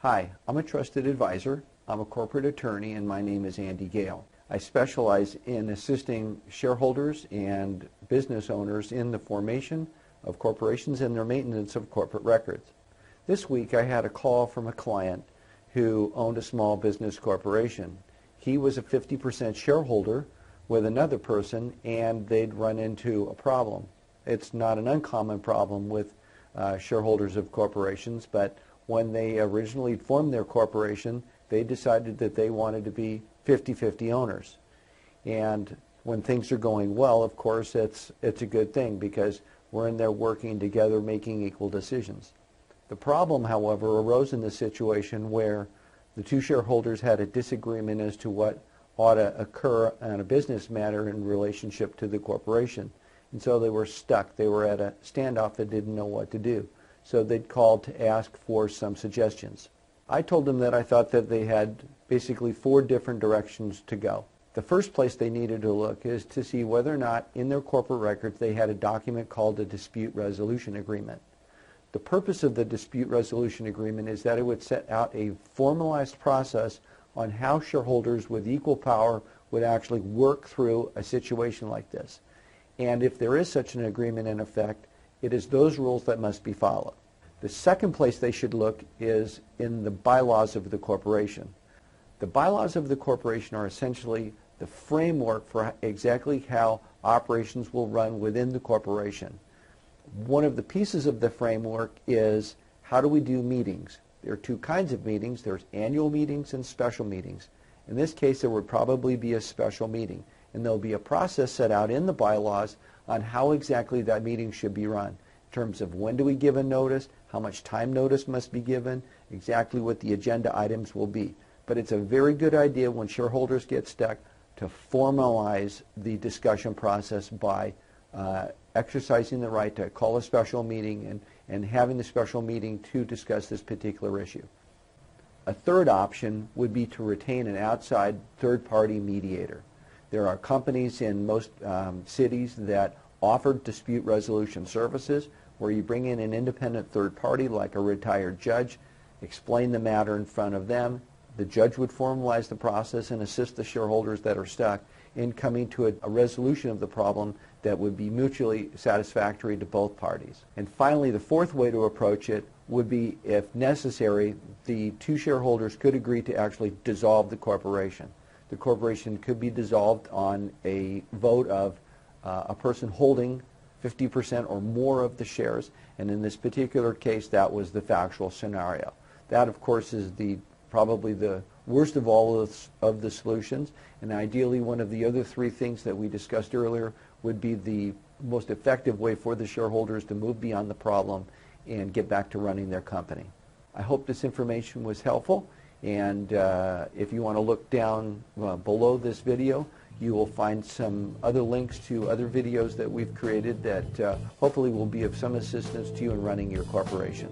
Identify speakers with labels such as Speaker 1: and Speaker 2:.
Speaker 1: Hi, I'm a trusted advisor. I'm a corporate attorney and my name is Andy Gale. I specialize in assisting shareholders and business owners in the formation of corporations and their maintenance of corporate records. This week I had a call from a client who owned a small business corporation. He was a 50% shareholder with another person and they'd run into a problem. It's not an uncommon problem with shareholders of corporations, but when they originally formed their corporation, they decided that they wanted to be 50-50 owners. And when things are going well, of course, it's a good thing because we're in there working together, making equal decisions. The problem, however, arose in the situation where the two shareholders had a disagreement as to what ought to occur on a business matter in relationship to the corporation. And so they were stuck. They were at a standoff that didn't know what to do. So they'd called to ask for some suggestions. I told them that I thought that they had basically 4 different directions to go. The first place they needed to look is to see whether or not in their corporate records they had a document called a dispute resolution agreement. The purpose of the dispute resolution agreement is that it would set out a formalized process on how shareholders with equal power would actually work through a situation like this. And if there is such an agreement in effect, it is those rules that must be followed. The second place they should look is in the bylaws of the corporation. The bylaws of the corporation are essentially the framework for exactly how operations will run within the corporation. One of the pieces of the framework is how do we do meetings? There are 2 kinds of meetings. There's annual meetings and special meetings. In this case, there would probably be a special meeting, and there'll be a process set out in the bylaws on how exactly that meeting should be run in terms of when do we give a notice, how much time notice must be given, exactly what the agenda items will be. But it's a very good idea when shareholders get stuck to formalize the discussion process by exercising the right to call a special meeting and having the special meeting to discuss this particular issue. A third option would be to retain an outside third-party mediator. There are companies in most cities that offer dispute resolution services where you bring in an independent third party like a retired judge, explain the matter in front of them. The judge would formalize the process and assist the shareholders that are stuck in coming to a resolution of the problem that would be mutually satisfactory to both parties. And finally, the fourth way to approach it would be, if necessary, the 2 shareholders could agree to actually dissolve the corporation. The corporation could be dissolved on a vote of a person holding 50% or more of the shares, and in this particular case that was the factual scenario. That, of course, is probably the worst of all of the solutions, and ideally one of the other 3 things that we discussed earlier would be the most effective way for the shareholders to move beyond the problem and get back to running their company. I hope this information was helpful, and if you want to look down below this video, you will find some other links to other videos that we've created that hopefully will be of some assistance to you in running your corporation.